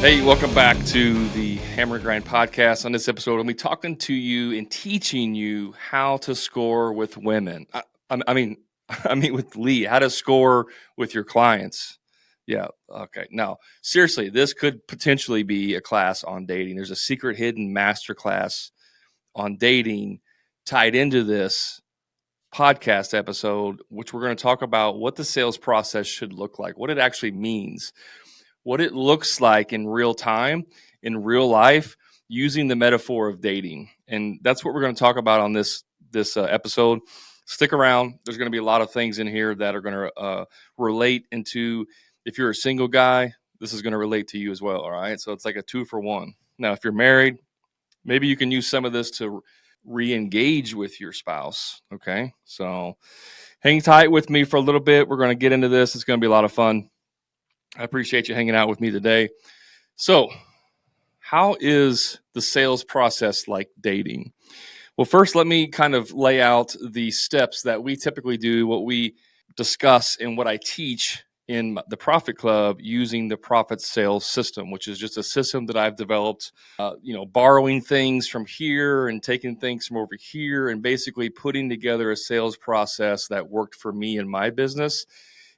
Hey, welcome back to the Hammer and Grind podcast. On this episode, I'll be talking to you and teaching you how to score with women. I mean, with Lee, how to score with your clients. Yeah, okay. Now, seriously, this could potentially be a class on dating. There's a secret hidden master class on dating tied into this podcast episode, which we're going to talk about what the sales process should look like, what it actually means, what it looks like in real time, in real life, using the metaphor of dating. And that's what we're going to talk about on this episode. Stick around. There's going to be a lot of things in here that are going to relate into, if you're a single guy, this is going to relate to you as well. All right. So it's like a 2-for-1. Now, if you're married, maybe you can use some of this to re-engage with your spouse. Okay. So hang tight with me for a little bit. We're going to get into this. It's going to be a lot of fun. I appreciate you hanging out with me today. So, how is the sales process like dating? Well, first, let me kind of lay out the steps that we typically do, what we discuss, and what I teach in the Profit Club using the Profit Sales System, which is just a system that I've developed, borrowing things from here and taking things from over here and basically putting together a sales process that worked for me in my business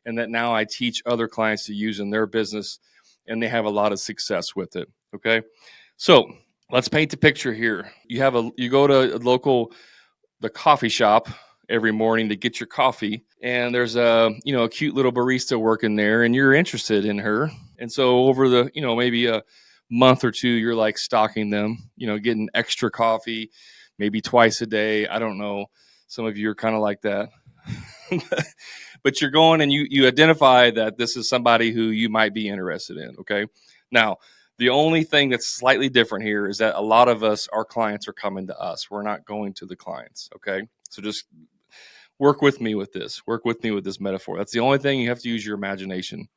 and that now I teach other clients to use in their business, and they have a lot of success with it. Okay, so let's paint the picture here. You go to the coffee shop every morning to get your coffee, and there's a cute little barista working there, and you're interested in her, and so over the maybe a month or two, you're like stalking them, getting extra coffee, maybe twice a day. I don't know. Some of you are kind of like that. But you're going and you identify that this is somebody who you might be interested in. Okay. Now, the only thing that's slightly different here is that a lot of us, our clients are coming to us. We're not going to the clients. Okay. So just work with me with this. Work with me with this metaphor. That's the only thing. You have to use your imagination.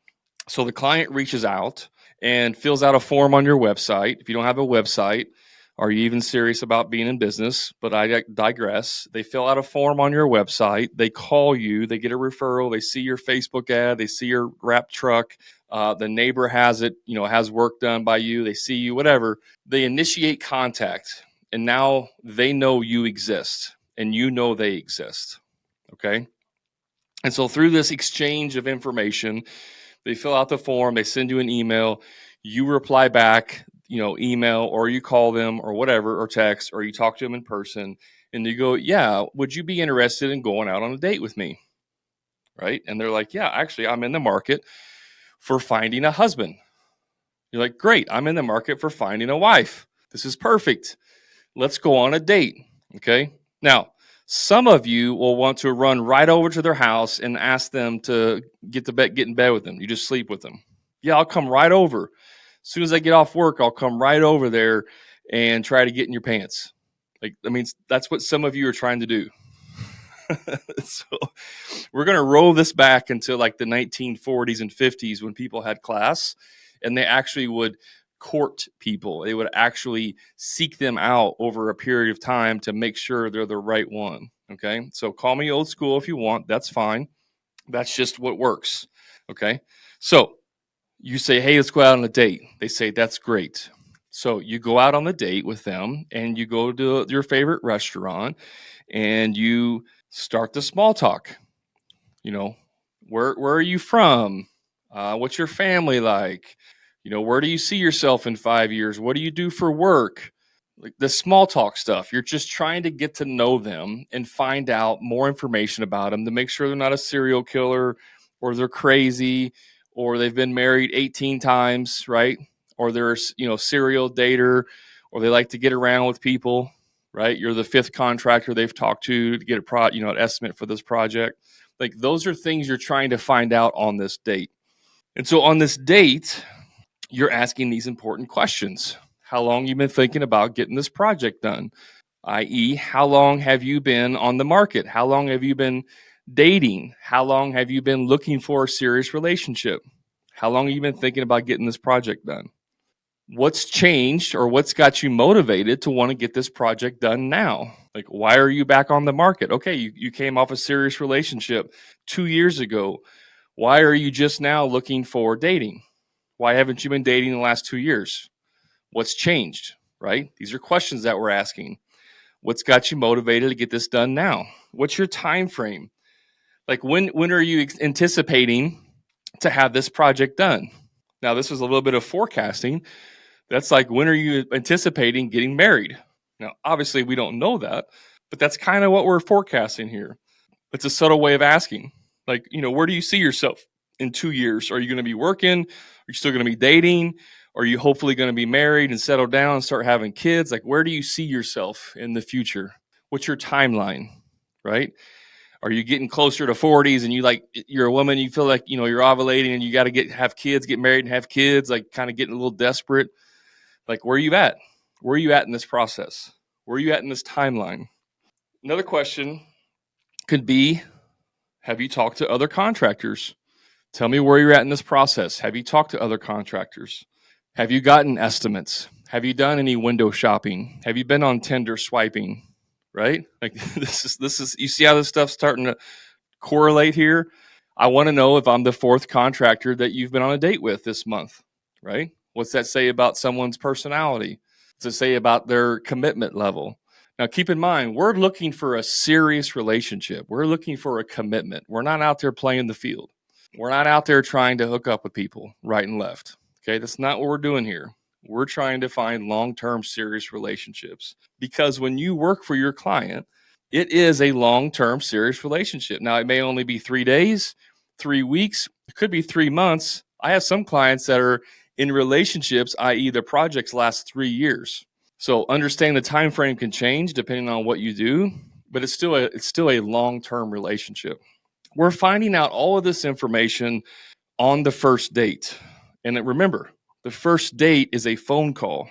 So the client reaches out and fills out a form on your website. If you don't have a website, are you even serious about being in business? But I digress. They fill out a form on your website. They call you. They get a referral. They see your Facebook ad. They see your wrap truck. The neighbor has it, has work done by you. They see you, whatever. They initiate contact. And now they know you exist and you know they exist. Okay. And so through this exchange of information, they fill out the form. They send you an email. You reply back, email, or you call them or whatever, or text, or you talk to them in person, and you go, yeah, would you be interested in going out on a date with me? Right? And they're like, yeah, actually, I'm in the market for finding a husband. You're like, great, I'm in the market for finding a wife. This is perfect. Let's go on a date. Okay. Now, some of you will want to run right over to their house and ask them to get in bed with them. You just sleep with them. Yeah, I'll come right over. As soon as I get off work, I'll come right over there and try to get in your pants. That's what some of you are trying to do. So we're going to roll this back into like the 1940s and 50s when people had class and they actually would court people. They would actually seek them out over a period of time to make sure they're the right one. Okay. So call me old school if you want. That's fine. That's just what works. Okay. So you say, hey, let's go out on a date. They say, that's great. So you go out on the date with them and you go to your favorite restaurant and you start the small talk. Where are you from? What's your family like? Where do you see yourself in 5 years? What do you do for work? Like the small talk stuff. You're just trying to get to know them and find out more information about them to make sure they're not a serial killer or they're crazy or they've been married 18 times, right? Or they're, serial dater, or they like to get around with people, right? You're the fifth contractor they've talked to get an estimate for this project. Like those are things you're trying to find out on this date. And so on this date, you're asking these important questions. How long you been thinking about getting this project done? i.e., how long have you been on the market? How long have you been dating? How long have you been looking for a serious relationship? How long have you been thinking about getting this project done? What's changed or what's got you motivated to want to get this project done now? Like, why are you back on the market? Okay, you came off a serious relationship 2 years ago. Why are you just now looking for dating? Why haven't you been dating the last 2 years? What's changed, right? These are questions that we're asking. What's got you motivated to get this done now? What's your time frame? Like when are you anticipating to have this project done? Now, this is a little bit of forecasting. That's like, when are you anticipating getting married? Now, obviously, we don't know that, but that's kind of what we're forecasting here. It's a subtle way of asking. Like, where do you see yourself in 2 years? Are you going to be working? Are you still going to be dating? Are you hopefully going to be married and settle down and start having kids? Like, where do you see yourself in the future? What's your timeline, right? Are you getting closer to 40s and you're a woman, you feel like, you're ovulating and you got to have kids, get married and have kids, like kind of getting a little desperate? Like, where are you at? Where are you at in this process? Where are you at in this timeline? Another question could be, have you talked to other contractors? Tell me where you're at in this process. Have you talked to other contractors? Have you gotten estimates? Have you done any window shopping? Have you been on Tinder swiping? Right? Like, this is you see how this stuff's starting to correlate here? I want to know if I'm the fourth contractor that you've been on a date with this month, right? What's that say about someone's personality? What's it say about their commitment level? Now, keep in mind, we're looking for a serious relationship. We're looking for a commitment. We're not out there playing the field. We're not out there trying to hook up with people right and left. Okay, that's not what we're doing here. We're trying to find long-term serious relationships, because when you work for your client, it is a long-term serious relationship. Now, it may only be 3 days, 3 weeks, it could be 3 months. I have some clients that are in relationships, i.e. the projects last 3 years. So understanding the time frame can change depending on what you do, but it's still a long-term relationship. We're finding out all of this information on the first date. And remember, the first date is a phone call.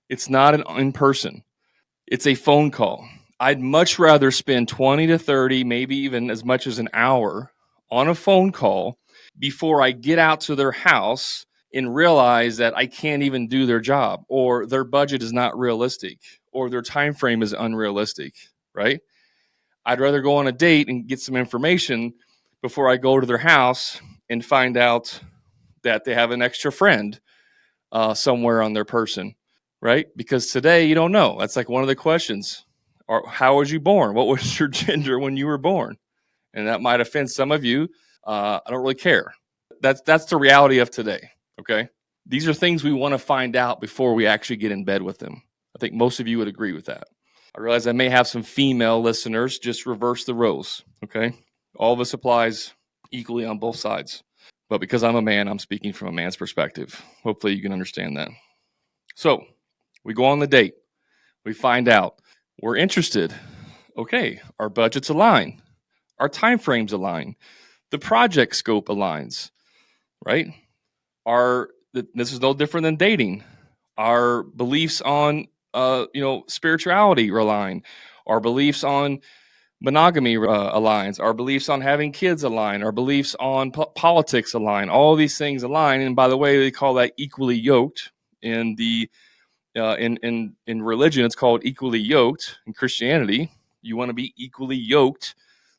It's not an in-person. It's a phone call. I'd much rather spend 20 to 30, maybe even as much as an hour on a phone call before I get out to their house and realize that I can't even do their job, or their budget is not realistic, or their time frame is unrealistic, right? I'd rather go on a date and get some information before I go to their house and find out that they have an extra friend somewhere on their person, right? Because today you don't know. That's like one of the questions. Or how was you born? What was your gender when you were born? And that might offend some of you. I don't really care. That's the reality of today. Okay. These are things we want to find out before we actually get in bed with them. I think most of you would agree with that. I realize I may have some female listeners. Just reverse the roles. Okay. All of this applies equally on both sides. But because I'm a man, I'm speaking from a man's perspective. Hopefully you can understand that. So we go on the date. We find out we're interested. Okay. Our budgets align. Our time frames align. The project scope aligns, right? This is no different than dating. Our beliefs on spirituality align. Our beliefs on monogamy aligns. Our beliefs on having kids align. Our beliefs on politics align. All these things align. And by the way, they call that equally yoked in the in religion. It's called equally yoked. In Christianity, you want to be equally yoked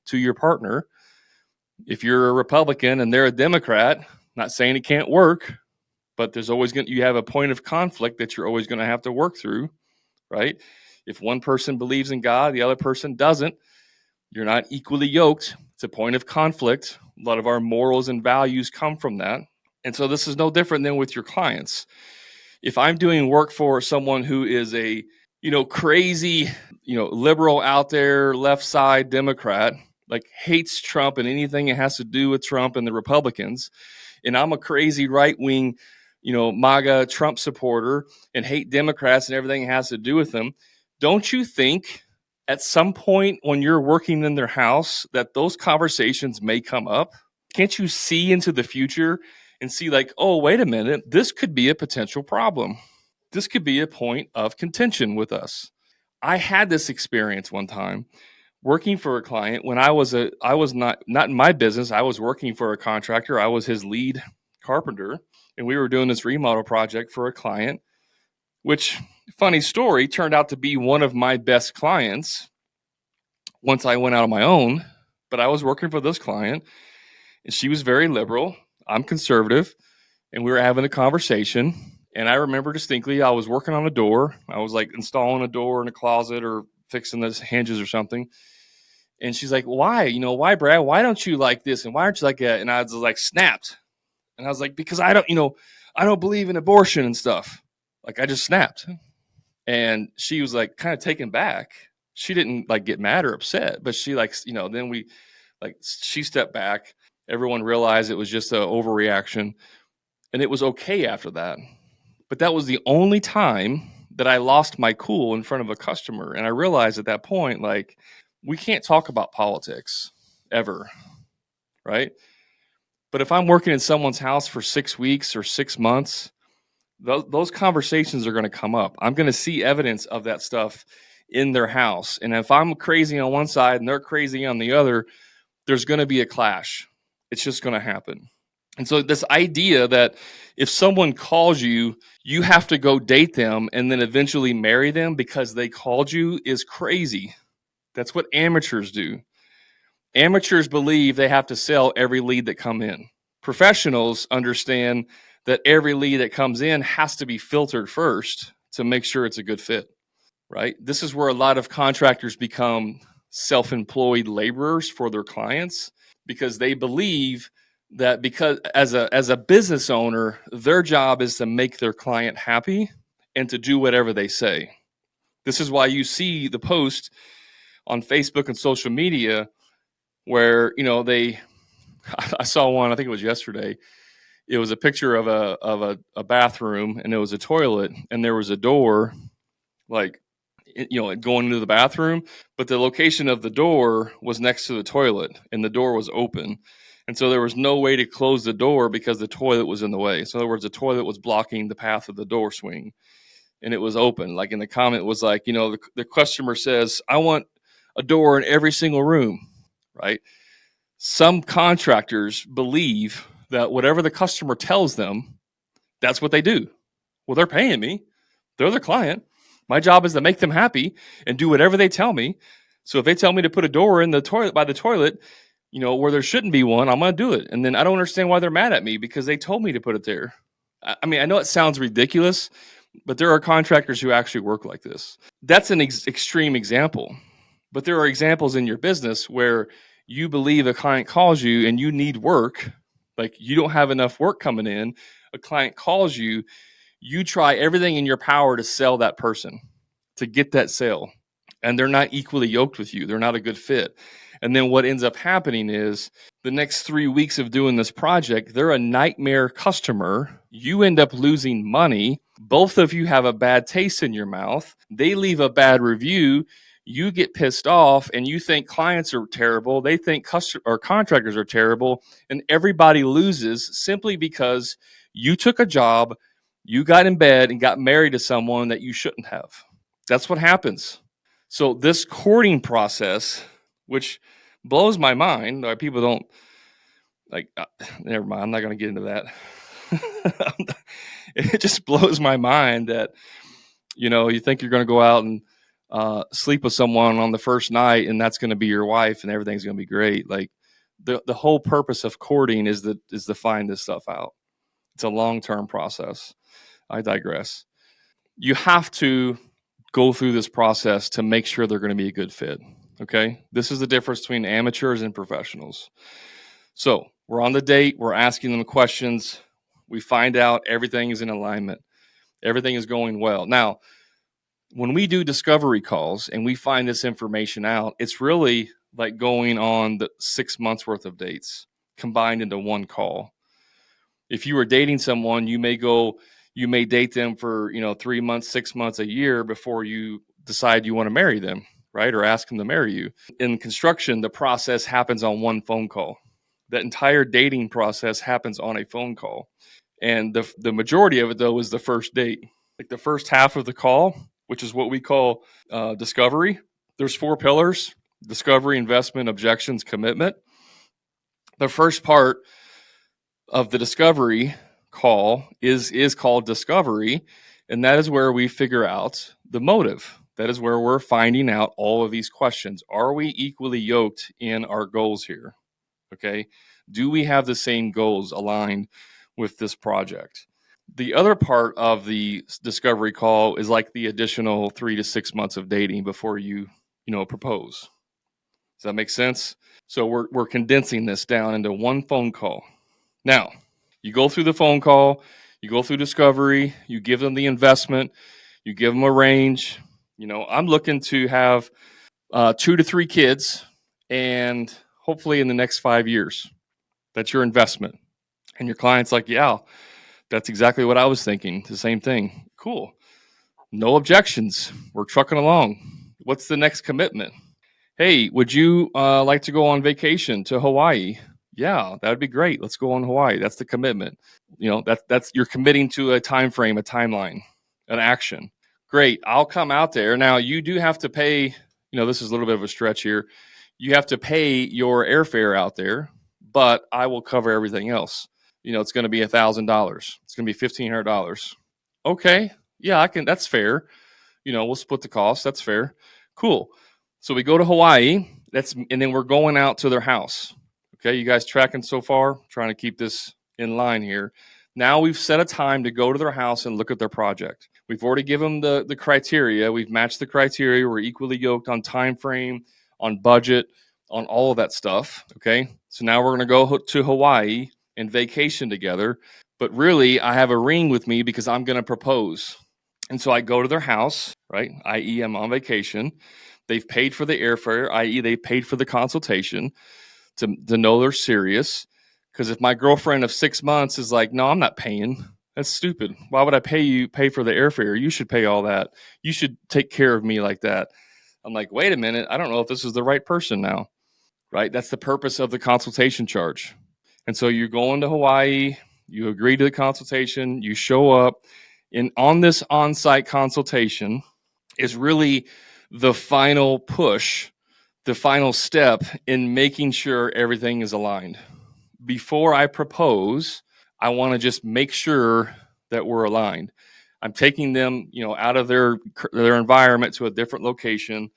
to your partner. If you're a Republican and they're a Democrat, not saying it can't work, but there's always you have a point of conflict that you're always going to have to work through, right? If one person believes in God, the other person doesn't, you're not equally yoked. It's a point of conflict. A lot of our morals and values come from that. And so this is no different than with your clients. If I'm doing work for someone who is a, crazy, liberal out there, left side Democrat, like hates Trump and anything that has to do with Trump and the Republicans, and I'm a crazy right wing, MAGA Trump supporter and hate Democrats and everything that has to do with them, don't you think at some point when you're working in their house that those conversations may come up? Can't you see into the future and see like, oh, wait a minute, this could be a potential problem. This could be a point of contention with us. I had this experience one time working for a client when I was not in my business. I was working for a contractor. I was his lead carpenter, and we were doing this remodel project for a client, which, funny story, turned out to be one of my best clients once I went out on my own. But I was working for this client, And she was very liberal. I'm conservative. And we were having a conversation. And I remember distinctly, I was working on a door. I was like installing a door in a closet or fixing the hinges or something. And she's like, why? Why, Brad? Why don't you like this? And why aren't you like that? And I was like, snapped. And I was like, because I don't believe in abortion and stuff. Like, I just snapped. And she was like kind of taken back. She didn't like get mad or upset, but she like, then she stepped back. Everyone realized it was just an overreaction, and it was okay after that. But that was the only time that I lost my cool in front of a customer. And I realized at that point, like, we can't talk about politics ever, right? But if I'm working in someone's house for 6 weeks or 6 months, those conversations are going to come up. I'm going to see evidence of that stuff in their house. And if I'm crazy on one side and they're crazy on the other, there's going to be a clash. It's just going to happen. And so this idea that if someone calls you, you have to go date them and then eventually marry them because they called you is crazy. That's what amateurs do. Amateurs believe they have to sell every lead that come in. Professionals understand that every lead that comes in has to be filtered first to make sure it's a good fit, right? This is where a lot of contractors become self-employed laborers for their clients because they believe that because as a business owner, their job is to make their client happy and to do whatever they say. This is why you see the post on Facebook and social media where, I saw one, I think it was yesterday. It was a picture of a bathroom, and it was a toilet, and there was a door, like, going into the bathroom, but the location of the door was next to the toilet, and the door was open. And so there was no way to close the door because the toilet was in the way. So in other words, the toilet was blocking the path of the door swing, and it was open. Like, in the comment was like, the customer says, I want a door in every single room, right? Some contractors believe that whatever the customer tells them, that's what they do. Well, they're paying me. They're the client. My job is to make them happy and do whatever they tell me. So if they tell me to put a door in the toilet by the toilet, where there shouldn't be one, I'm going to do it. And then I don't understand why they're mad at me because they told me to put it there. I mean, I know it sounds ridiculous, but there are contractors who actually work like this. That's an extreme example. But there are examples in your business where you believe a client calls you and you need work, like you don't have enough work coming in. A client calls you, you try everything in your power to sell that person, to get that sale. And they're not equally yoked with you. They're not a good fit. And then what ends up happening is the next 3 weeks of doing this project, they're a nightmare customer. You end up losing money. Both of you have a bad taste in your mouth. They leave a bad review. You get pissed off and you think clients are terrible. They think contractors are terrible. And everybody loses simply because you took a job, you got in bed and got married to someone that you shouldn't have. That's what happens. So this courting process, which blows my mind, why people don't like, never mind, I'm not going to get into that. It just blows my mind that, you think you're going to go out and sleep with someone on the first night and that's going to be your wife and everything's going to be great. Like the whole purpose of courting is to find this stuff out. It's a long-term process. I digress. You have to go through this process to make sure they're going to be a good fit. Okay. This is the difference between amateurs and professionals. So we're on the date. We're asking them questions. We find out everything is in alignment. Everything is going well. Now, when we do discovery calls and we find this information out, it's really like going on the 6 months worth of dates combined into one call. If you were dating someone, you may date them for 3 months, 6 months, a year before you decide you want to marry them, right? Or ask them to marry you. In construction, the process happens on one phone call. That entire dating process happens on a phone call. And the majority of it, though, is the first date. Like the first half of the call, which is what we call discovery. There's 4 pillars: discovery, investment, objections, commitment. The first part of the discovery call is called discovery, and that is where we figure out the motive. That is where we're finding out all of these questions. Are we equally yoked in our goals here? Okay. Do we have the same goals aligned with this project? The other part of the discovery call is like the additional 3 to 6 months of dating before you propose. Does that make sense? So we're condensing this down into one phone call. Now, you go through the phone call, you go through discovery, you give them the investment, you give them a range. I'm looking to have 2 to 3 kids, and hopefully in the next 5 years. That's your investment. And your client's like, yeah, that's exactly what I was thinking. The same thing. Cool. No objections. We're trucking along. What's the next commitment? Hey, would you like to go on vacation to Hawaii? Yeah, that would be great. Let's go on Hawaii. That's the commitment. That's you're committing to a time frame, a timeline, an action. Great. I'll come out there. Now you do have to pay, this is a little bit of a stretch here. You have to pay your airfare out there, but I will cover everything else. It's going to be $1,000. It's going to be $1,500. Okay. Yeah, I can. That's fair. We'll split the cost. That's fair. Cool. So we go to Hawaii. And then we're going out to their house. Okay. You guys tracking so far? Trying to keep this in line here. Now we've set a time to go to their house and look at their project. We've already given them the criteria. We've matched the criteria. We're equally yoked on time frame, on budget, on all of that stuff. Okay. So now we're going to go to Hawaii and vacation together. But really, I have a ring with me because I'm going to propose. And so I go to their house, right? I.e., I'm on vacation. They've paid for the airfare, i.e., they paid for the consultation to know they're serious. Because if my girlfriend of 6 months is like, no, I'm not paying. That's stupid. Why would I pay for the airfare? You should pay all that. You should take care of me like that. I'm like, wait a minute. I don't know if this is the right person now, right? That's the purpose of the consultation charge. And so you're going to Hawaii, you agree to the consultation, you show up, and on this on-site consultation is really the final push, the final step in making sure everything is aligned. Before I propose, I want to just make sure that we're aligned. I'm taking them, out of their environment to a different location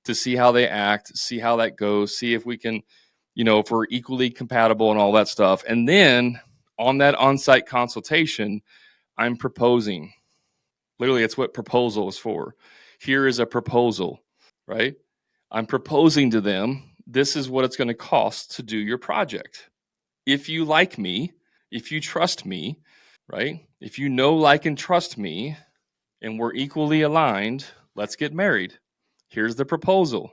to see how they act, see how that goes, see if we can, if we're equally compatible and all that stuff. And then on that on-site consultation, I'm proposing. Literally, it's what proposal is for. Here is a proposal, right? I'm proposing to them, this is what it's going to cost to do your project. If you like me, if you trust me, right? If you know, like, and trust me, and we're equally aligned, let's get married. Here's the proposal.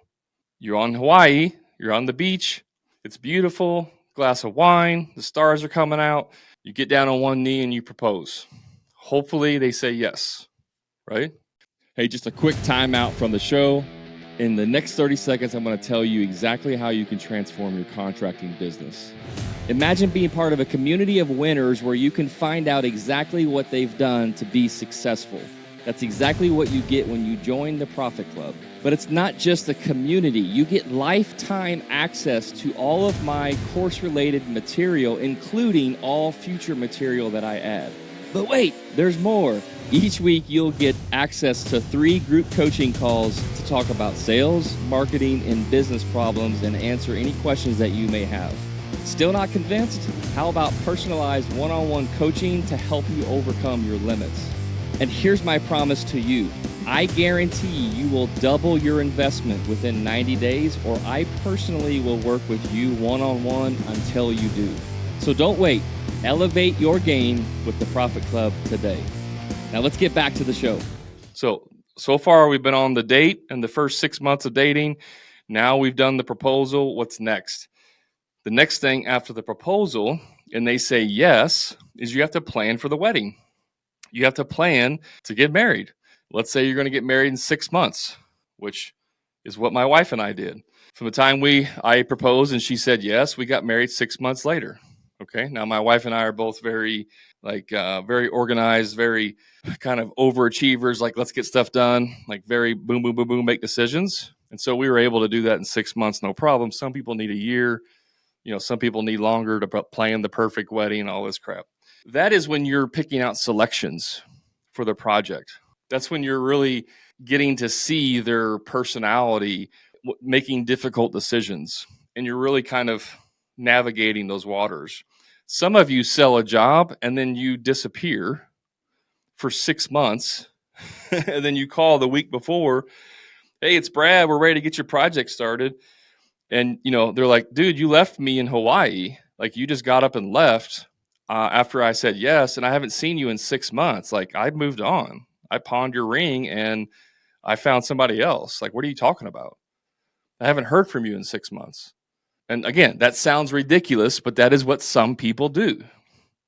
You're on Hawaii, you're on the beach, it's beautiful, glass of wine, the stars are coming out. You get down on one knee and you propose. Hopefully they say yes, right? Hey, just a quick timeout from the show. In the next 30 seconds, I'm going to tell you exactly how you can transform your contracting business. Imagine being part of a community of winners where you can find out exactly what they've done to be successful. That's exactly what you get when you join the Profit Club. But it's not just a community. You get lifetime access to all of my course-related material, including all future material that I add. But wait, there's more. Each week, you'll get access to 3 group coaching calls to talk about sales, marketing, and business problems and answer any questions that you may have. Still not convinced? How about personalized one-on-one coaching to help you overcome your limits? And here's my promise to you. I guarantee you will double your investment within 90 days, or I personally will work with you one-on-one until you do. So don't wait. Elevate your game with the Profit Club today. Now let's get back to the show. So far we've been on the date and the first 6 months of dating. Now we've done the proposal. What's next? The next thing after the proposal, and they say yes, is you have to plan for the wedding. You have to plan to get married. Let's say you're going to get married in 6 months, which is what my wife and I did. From the time I proposed and she said yes, we got married 6 months later. Okay. Now my wife and I are both very organized, very kind of overachievers. Like, let's get stuff done. Like, very boom, boom, boom, boom, make decisions. And so we were able to do that in 6 months, no problem. Some people need a year. Some people need longer to plan the perfect wedding and all this crap. That is when you're picking out selections for the project. That's when you're really getting to see their personality, making difficult decisions. And you're really kind of navigating those waters. Some of you sell a job and then you disappear for 6 months. And then you call the week before, hey, it's Brad, we're ready to get your project started. And, they're like, dude, you left me in Hawaii. Like, you just got up and left after I said yes. And I haven't seen you in 6 months. Like, I moved on. I pawned your ring and I found somebody else. Like, what are you talking about? I haven't heard from you in 6 months. And again, that sounds ridiculous, but that is what some people do.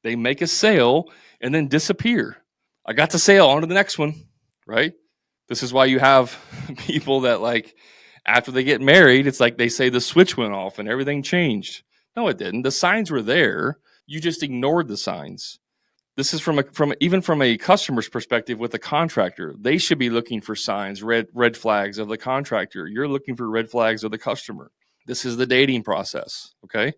They make a sale and then disappear. I got the sale, on to the next one, right? This is why you have people that, like, after they get married, it's like they say the switch went off and everything changed. No, it didn't. The signs were there. You just ignored the signs. This is even from a customer's perspective with a contractor. They should be looking for signs, red flags of the contractor. You're looking for red flags of the customer. This is the dating process, okay?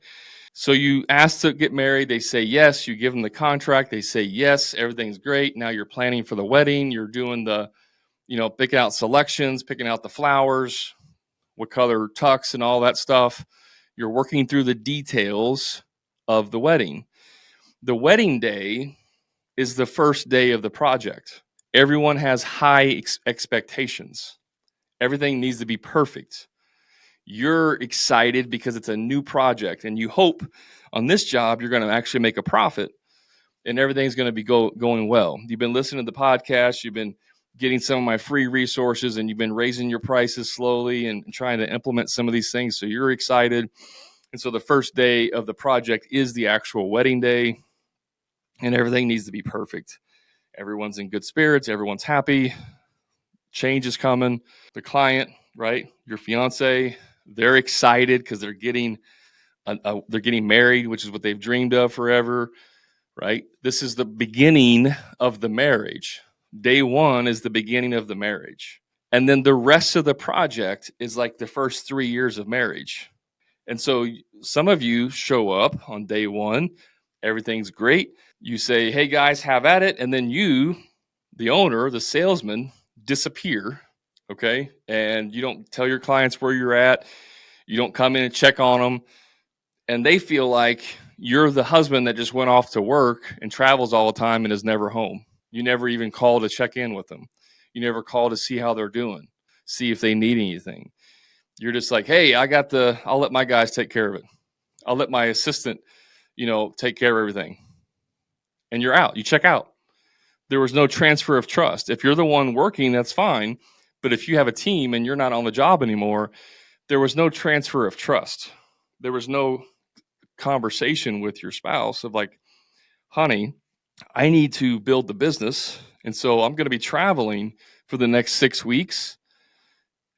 So you ask to get married, they say yes, you give them the contract, they say yes, everything's great. Now you're planning for the wedding, you're doing the, picking out selections, picking out the flowers, what color tux and all that stuff. You're working through the details of the wedding. The wedding day is the first day of the project. Everyone has high expectations. Everything needs to be perfect. You're excited because it's a new project and you hope on this job you're going to actually make a profit and everything's going to be going well. You've been listening to the podcast, you've been getting some of my free resources, and you've been raising your prices slowly and trying to implement some of these things. So you're excited. And so the first day of the project is the actual wedding day, and everything needs to be perfect. Everyone's in good spirits. Everyone's happy. Change is coming. The client, right? Your fiance, they're excited because they're getting married, which is what they've dreamed of forever, right? This is the beginning of the marriage. Day one is the beginning of the marriage. And then the rest of the project is like the first 3 years of marriage. And so some of you show up on day one, everything's great. You say, hey guys, have at it. And then you, the owner, the salesman, disappear. Okay. And you don't tell your clients where you're at. You don't come in and check on them. And they feel like you're the husband that just went off to work and travels all the time and is never home. You never even call to check in with them. You never call to see how they're doing, see if they need anything. You're just like, hey, I'll let my guys take care of it. I'll let my assistant, take care of everything. And you're out. You check out. There was no transfer of trust. If you're the one working, that's fine. But if you have a team and you're not on the job anymore, there was no transfer of trust. There was no conversation with your spouse of like, honey, I need to build the business. And so I'm going to be traveling for the next 6 weeks.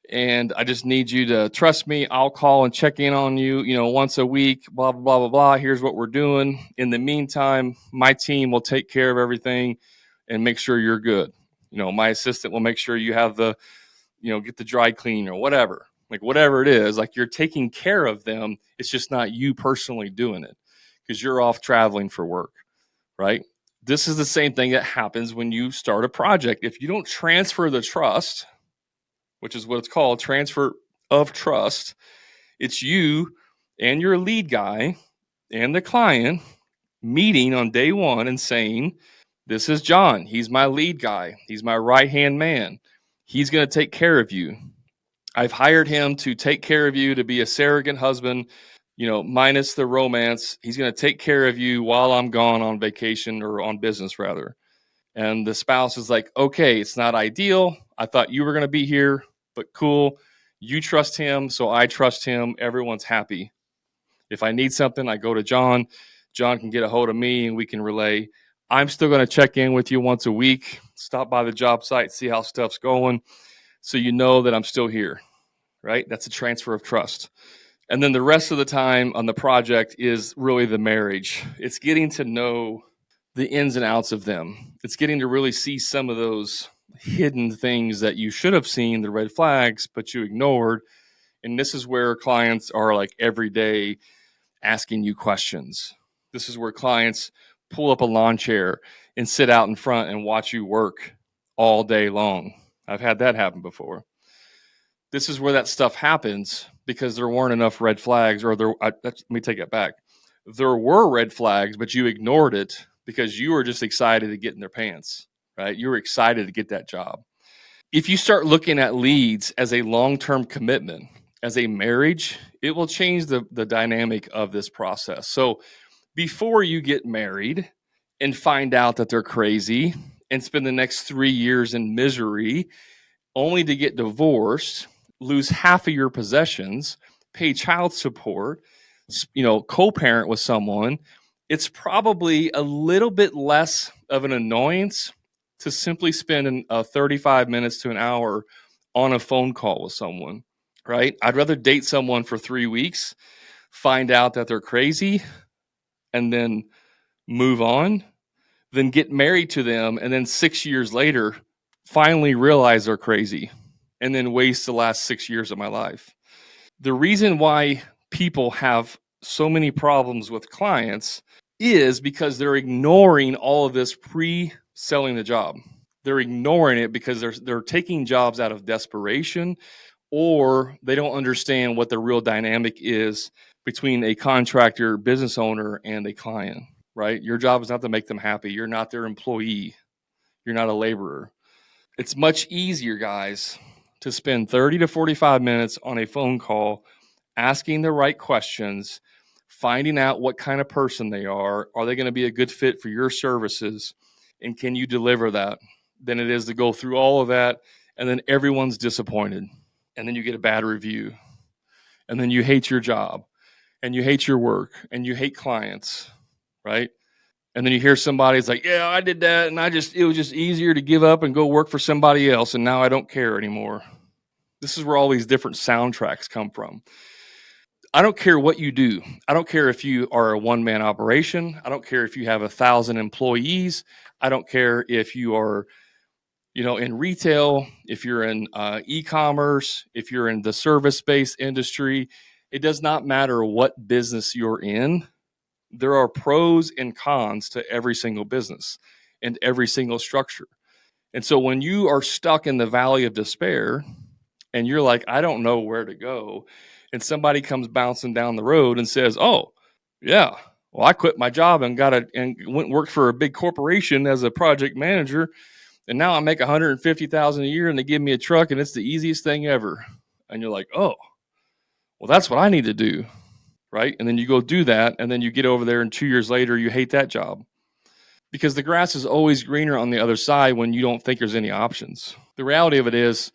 And I just need you to trust me. I'll call and check in on you, once a week, blah, blah, blah, blah, blah. Here's what we're doing. In the meantime, my team will take care of everything and make sure you're good. My assistant will make sure you have get the dry clean or whatever. Like whatever it is, like you're taking care of them. It's just not you personally doing it because you're off traveling for work, right? This is the same thing that happens when you start a project. If you don't transfer the trust, which is what it's called, transfer of trust, it's you and your lead guy and the client meeting on day one and saying, this is John. He's my lead guy. He's my right-hand man. He's going to take care of you. I've hired him to take care of you, to be a surrogate husband, minus the romance. He's going to take care of you while I'm gone on vacation or on business, rather. And the spouse is like, okay, it's not ideal. I thought you were going to be here, but cool. You trust him, so I trust him. Everyone's happy. If I need something, I go to John. John can get a hold of me and we can relay. I'm still going to check in with you once a week, stop by the job site, see how stuff's going, so you know that I'm still here, right? That's a transfer of trust. And then the rest of the time on the project is really the marriage. It's getting to know the ins and outs of them. It's getting to really see some of those hidden things that you should have seen, the red flags, but you ignored. And this is where clients are like every day asking you questions. This is where clients pull up a lawn chair and sit out in front and watch you work all day long. I've had that happen before. This is where that stuff happens because there weren't enough red flags, or let me take it back. There were red flags, but you ignored it because you were just excited to get in their pants, right? You were excited to get that job. If you start looking at leads as a long-term commitment, as a marriage, it will change the dynamic of this process. So before you get married and find out that they're crazy and spend the next 3 years in misery only to get divorced, lose half of your possessions, pay child support, co-parent with someone, it's probably a little bit less of an annoyance to simply spend 35 minutes to an hour on a phone call with someone, right? I'd rather date someone for 3 weeks, find out that they're crazy, and then move on, than get married to them and then 6 years later finally realize they're crazy and then waste the last 6 years of my life. The reason why people have so many problems with clients is because they're ignoring all of this pre-selling the job. They're ignoring it because they're taking jobs out of desperation, or they don't understand what the real dynamic is between a contractor, business owner, and a client, right? Your job is not to make them happy. You're not their employee. You're not a laborer. It's much easier, guys, to spend 30 to 45 minutes on a phone call asking the right questions, finding out what kind of person they are. Are they going to be a good fit for your services? And can you deliver that? Than it is to go through all of that and then everyone's disappointed. And then you get a bad review. And then you hate your job and you hate your work and you hate clients, right? And then you hear somebody's like, yeah, I did that. And it was just easier to give up and go work for somebody else. And now I don't care anymore. This is where all these different soundtracks come from. I don't care what you do. I don't care if you are a one-man operation. I don't care if you have 1,000 employees. I don't care if you are, in retail, if you're in e-commerce, if you're in the service-based industry. It does not matter what business you're in. There are pros and cons to every single business and every single structure. And so when you are stuck in the valley of despair and you're like, I don't know where to go, and somebody comes bouncing down the road and says, oh, yeah, well, I quit my job and went and worked for a big corporation as a project manager, and now I make $150,000 a year and they give me a truck and it's the easiest thing ever. And you're like, oh, well, that's what I need to do. Right? And then you go do that, and then you get over there, and 2 years later, you hate that job. Because the grass is always greener on the other side when you don't think there's any options. The reality of it is,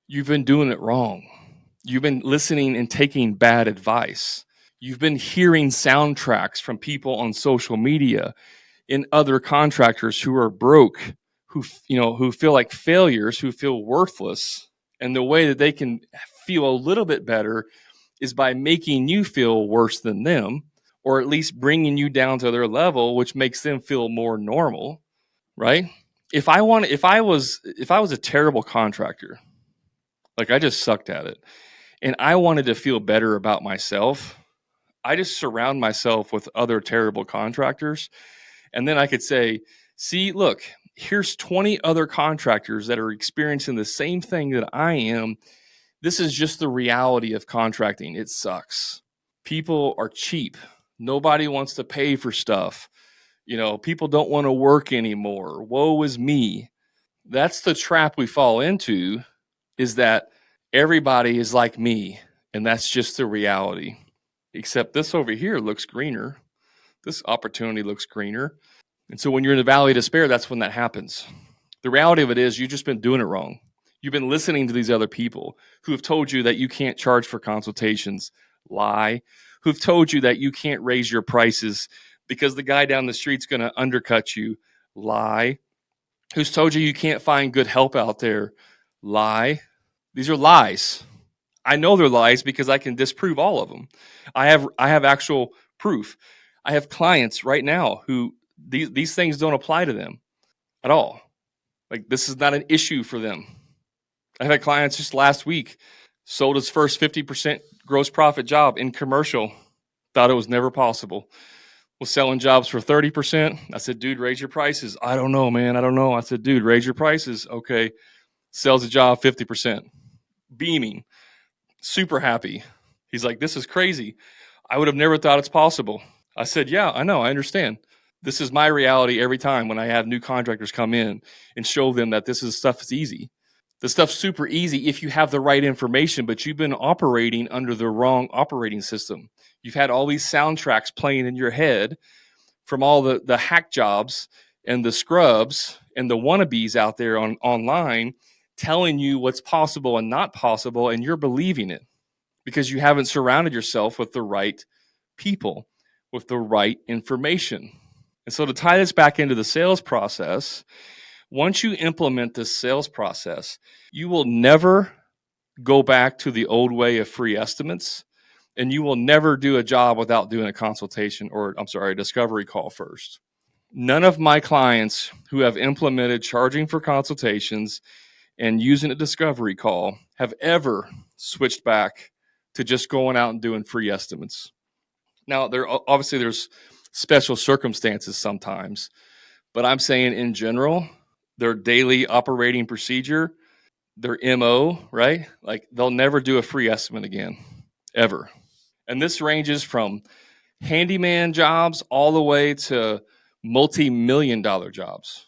you've been doing it wrong. You've been listening and taking bad advice. You've been hearing soundtracks from people on social media and other contractors who are broke, who feel like failures, who feel worthless. And the way that they can feel a little bit better is by making you feel worse than them, or at least bringing you down to their level, which makes them feel more normal, right? If I was a terrible contractor, like I just sucked at it, and I wanted to feel better about myself, I just surround myself with other terrible contractors, and then I could say, see, look, here's 20 other contractors that are experiencing the same thing that I am. This is just the reality of contracting. It sucks. People are cheap. Nobody wants to pay for stuff. People don't want to work anymore. Woe is me. That's the trap we fall into, is that everybody is like me, and that's just the reality. Except this over here looks greener. This opportunity looks greener. And so when you're in the valley of despair, that's when that happens. The reality of it is you've just been doing it wrong. You've been listening to these other people who have told you that you can't charge for consultations. Lie. Who've told you that you can't raise your prices because the guy down the street's going to undercut you. Lie. Who's told you can't find good help out there. Lie. These are lies. I know they're lies because I can disprove all of them. I have actual proof. I have clients right now who these things don't apply to them at all. Like, this is not an issue for them. I've had clients just last week sold his first 50% gross profit job in commercial. Thought it was never possible. Was selling jobs for 30%. I said, dude, raise your prices. I don't know, man. I don't know. I said, dude, raise your prices. Okay. Sells a job 50%. beaming, super happy. He's like, this is crazy. I would have never thought it's possible. I said, yeah, I know. I understand. This is my reality every time when I have new contractors come in and show them that this is stuff is easy. The stuff's super easy if you have the right information, but you've been operating under the wrong operating system. You've had all these soundtracks playing in your head from all the hack jobs and the scrubs and the wannabes out there online telling you what's possible and not possible, and you're believing it because you haven't surrounded yourself with the right people, with the right information. And so to tie this back into the sales process, once you implement this sales process, you will never go back to the old way of free estimates, and you will never do a job without doing a consultation or, a discovery call first. None of my clients who have implemented charging for consultations and using a discovery call have ever switched back to just going out and doing free estimates. Now, there's special circumstances sometimes, but I'm saying in general, their daily operating procedure, their MO, right? Like they'll never do a free estimate again, ever. And this ranges from handyman jobs all the way to multi-million-dollar jobs.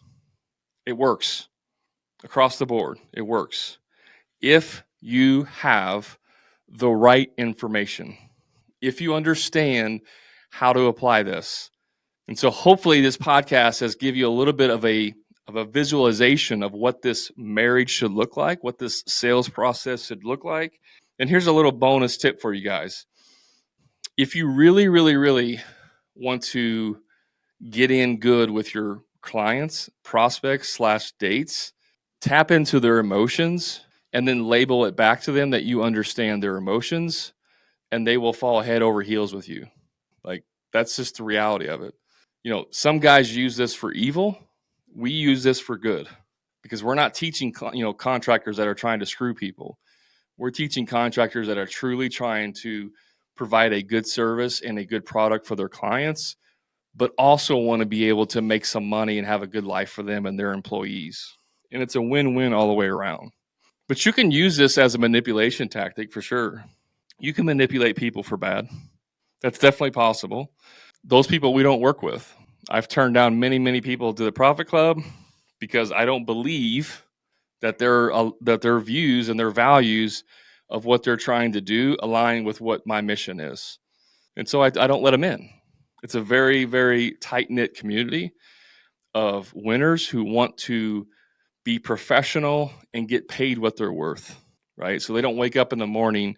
It works across the board. It works if you have the right information, if you understand how to apply this. And so hopefully this podcast has give you a little bit of a visualization of what this marriage should look like, what this sales process should look like. And here's a little bonus tip for you guys. If you really, really, really want to get in good with your clients, prospects / dates, tap into their emotions and then label it back to them that you understand their emotions, and they will fall head over heels with you. Like that's just the reality of it. Some guys use this for evil. We use this for good because we're not teaching, contractors that are trying to screw people. We're teaching contractors that are truly trying to provide a good service and a good product for their clients, but also want to be able to make some money and have a good life for them and their employees. And it's a win-win all the way around. But you can use this as a manipulation tactic for sure. You can manipulate people for bad. That's definitely possible. Those people we don't work with. I've turned down many, many people to the Profit Club because I don't believe that their views and their values of what they're trying to do align with what my mission is. And so I don't let them in. It's a very, very tight-knit community of winners who want to be professional and get paid what they're worth, right? So they don't wake up in the morning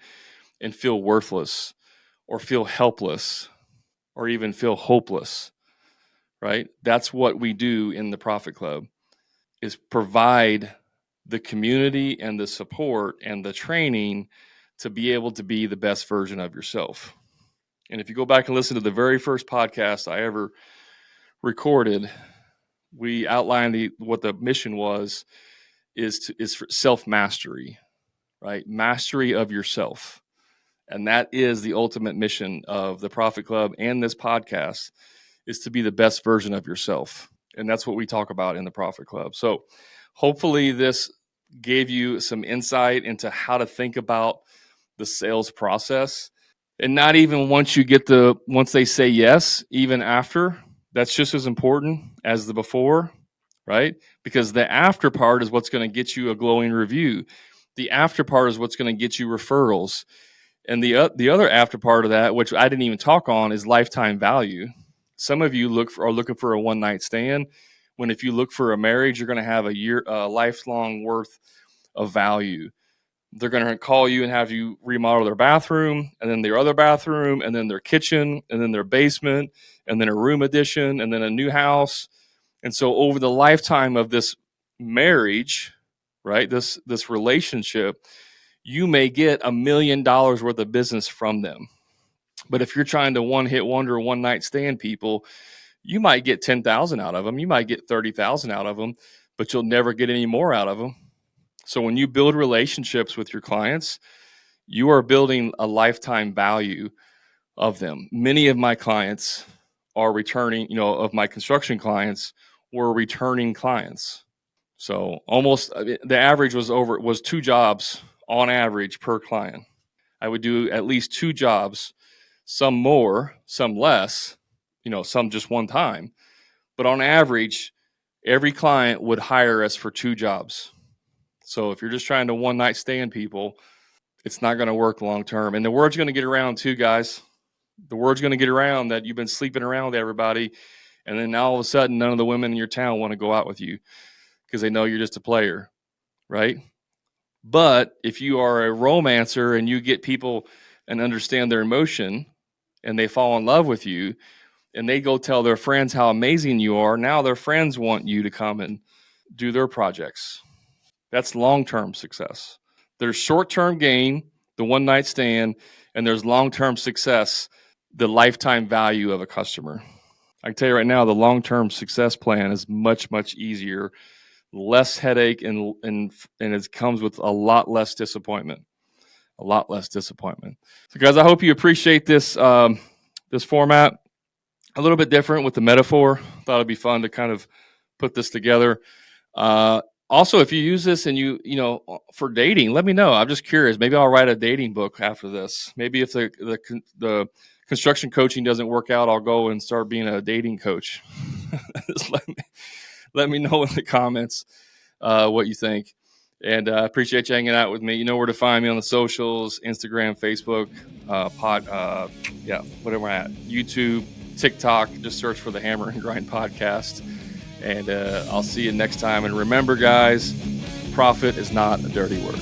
and feel worthless or feel helpless or even feel hopeless, right? That's what we do in the Profit Club is provide the community and the support and the training to be able to be the best version of yourself. And if you go back and listen to the very first podcast I ever recorded, we outlined what the mission was is for self-mastery, right? Mastery of yourself. And that is the ultimate mission of the Profit Club and this podcast is to be the best version of yourself. And that's what we talk about in the Profit Club. So hopefully this gave you some insight into how to think about the sales process. And not even once they say yes, even after, that's just as important as the before, right? Because the after part is what's going to get you a glowing review. The after part is what's going to get you referrals. And the other after part of that, which I didn't even talk on, is lifetime value. Some of you are looking for a one night stand, when if you look for a marriage, you're going to have a lifelong worth of value. They're going to call you and have you remodel their bathroom, and then their other bathroom, and then their kitchen, and then their basement, and then a room addition, and then a new house. And so over the lifetime of this marriage, right, this relationship, you may get $1 million worth of business from them. But if you're trying to one-hit wonder, one-night stand people, you might get 10,000 out of them. You might get 30,000 out of them, but you'll never get any more out of them. So when you build relationships with your clients, you are building a lifetime value of them. Many of my clients are returning, of my construction clients were returning clients. So almost the average was 2 jobs on average per client. I would do at least 2 jobs, some more, some less, some just one time. But on average, every client would hire us for 2 jobs. So if you're just trying to one night stand people, it's not going to work long term. And the word's going to get around too, guys. The word's going to get around that you've been sleeping around with everybody. And then all of a sudden, none of the women in your town want to go out with you because they know you're just a player, right? But if you are a romancer and you get people and understand their emotion and they fall in love with you and they go tell their friends how amazing you are, now their friends want you to come and do their projects. That's long-term success. There's short-term gain, the one night stand, and there's long-term success, the lifetime value of a customer. I can tell you right now, the long-term success plan is much, much easier, less headache, and it comes with a lot less disappointment. A lot less disappointment. So, guys, I hope you appreciate this this format. A little bit different with the metaphor. Thought it'd be fun to kind of put this together. Also, if you use this and for dating, let me know. I'm just curious. Maybe I'll write a dating book after this. Maybe if the construction coaching doesn't work out, I'll go and start being a dating coach. Just let me know in the comments what you think. And I appreciate you hanging out with me. You know where to find me on the socials: Instagram, Facebook, whatever I'm at, YouTube, TikTok. Just search for the Hammer and Grind Podcast. And I'll see you next time. And remember, guys, profit is not a dirty word.